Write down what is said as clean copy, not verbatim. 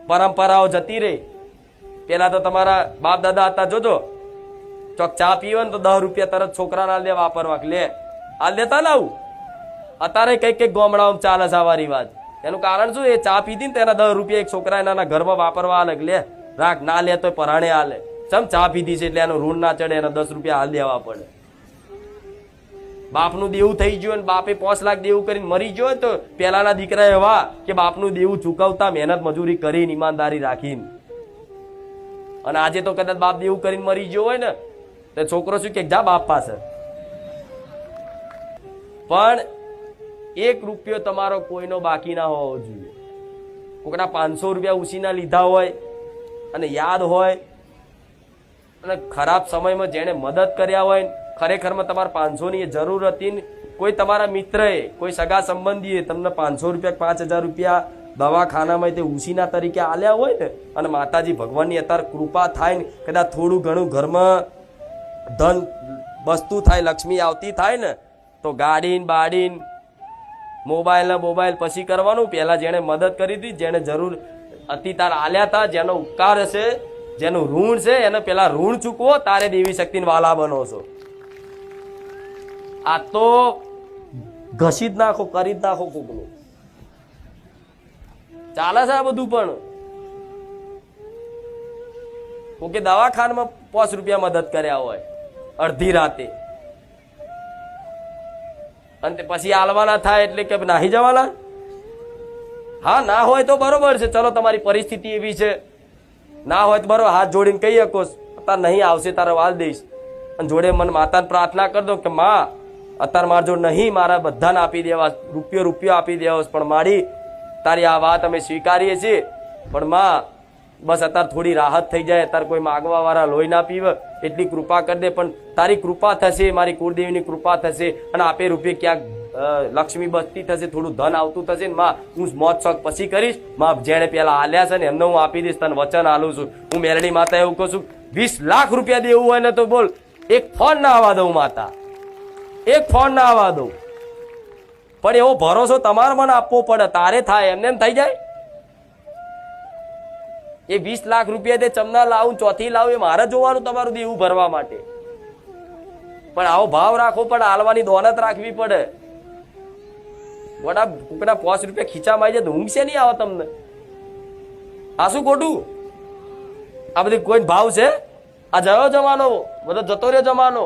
પરંપરાઓ જતી રહી. પેલા તો તમારા બાપ દાદા હતા, જોજો ચોક ચા પીવે ને તો 10 રૂપિયા તરત છોકરાને આલ દે વાપરવા, લે આલ દેતા ને આવું. અત્યારે કઈક ગામડાઓમાં ચાલે છે આવા રિવાજ. એનું કારણ શું? એ ચા પીધી ને તેના 10 રૂપિયા એક છોકરા એના ઘરમાં વાપરવા આલે, લે રાખ, ના લે તો પરાણે આલે. ચમ ચા પીધી છે એટલે એનું ઋણ ના ચડે, એને 10 રૂપિયા હાલ દેવા પડે. બાપનું દેવું થઈ ગયું, બાપે 5 લાખ દેવું કરીને મરી ગયો તો પેલાના દીકરા એવા કે બાપનું દેવું ચૂકવતા, મહેનત મજૂરી કરીને, ઈમાનદારી રાખીને. અને આજે તો કદાચ બાપ દેવું કરીને મરી ગયો હોય ને તો છોકરો શું કે જા બાપ પાસે. પણ 1 રૂપિયો તમારો કોઈનો બાકી ના હોવો જોઈએ. કોકના 500 રૂપિયા ઉછીના લીધા હોય અને યાદ હોય, અને ખરાબ સમયમાં જેને મદદ કર્યા હોય, ખરેખરમાં તમારે 500 ની જરૂર હતી ને કોઈ તમારા મિત્રએ, કોઈ સગા સંબંધીએ તમને 500 રૂપિયા 5000 રૂપિયા દવાખાનામાં તે ઉછીના તરીકે આલ્યા હોય ને, અને માતાજી ભગવાનની અત્યારે કૃપા થાય ને કદાચ થોડું ઘણું ઘરમાં ધન વસ્તુ થાય, લક્ષ્મી આવતી થાય ને, તો ગાડીન બાડીન મોબાઈલ પછી કરવાનું. પહેલા જેને મદદ કરી હતી, જેને જરૂર હતી તાર આલ્યા હતા, જેનો ઉપકાર હશે, જેનું ઋણ છે એને પેલા ઋણ ચૂકવો, તારે દેવી શક્તિને વાલા બનો છો. આ તો ઘસી જ નાખો, કરી જ નાખો કોકનું. ચાલે છે આ બધું. પણ કોકે દવાખાનામાં 5 રૂપિયા મદદ કર્યા હોય અડધી રાતે, અને પછી આલવાના થાય એટલે કે નાહી જવાના. હા, ના હોય તો બરોબર છે, ચલો તમારી પરિસ્થિતિ એવી છે, ના હોય તો બરોબર, હાથ જોડીને કહી શકો અત્યારે નહીં આવશે તારે વાલ દઈશ. અને જોડે મને માતાને પ્રાર્થના કરી દો કે માં અત્યારે મારા જોડે નહીં, મારા બધાને આપી દેવા, રૂપિયો આપી દેવા, પણ મારી તારી આ વાત અમે સ્વીકારીએ છીએ, પણ માં બસ અત્યારે થોડી રાહત થઈ જાય, અત્યારે કોઈ માગવા વાળા લોહી ના પીવે એટલી કૃપા કરી દે. પણ તારી કૃપા થશે, મારી કુળદેવીની કૃપા થશે, અને આપે રૂપિયે ક્યાંક લક્ષ્મી બચતી થશે, થોડું ધન આવતું થશે ને માં હું મોજ શોખ પછી કરીશ. માં જેને પેલા આલ્યા છે ને એમને હું આપી દઈશ, તને વચન આલું છું. હું મેરડી માતા એવું કહું છું, 20 લાખ રૂપિયા દેવું હોય ને તો બોલ, એક ફોન ના આવવા દઉં માતા, એક ફોન ના આવવા દઉં. પણ એવો ભરોસો તમારે મને આપવો પડે, તારે થાય. એમને એમ થઈ જાય? એ 20 લાખ રૂપિયા તે ચમના લાવું, ચોથી લાવું, એ મારે જોવાનું તમારું દેવું ભરવા માટે. પણ આવો ભાવ રાખવો પડે, હાલવાની દોલત રાખવી પડે. વડા કુકડા 5 રૂપિયા ખીચામાં આવી જાય તો ઊંઘ છે નહીં આવે તમને? આ શું ખોટું? આ બધી કોઈ ભાવ છે? આ જયો જમાનો, બધો જતો રહ્યો જમાનો.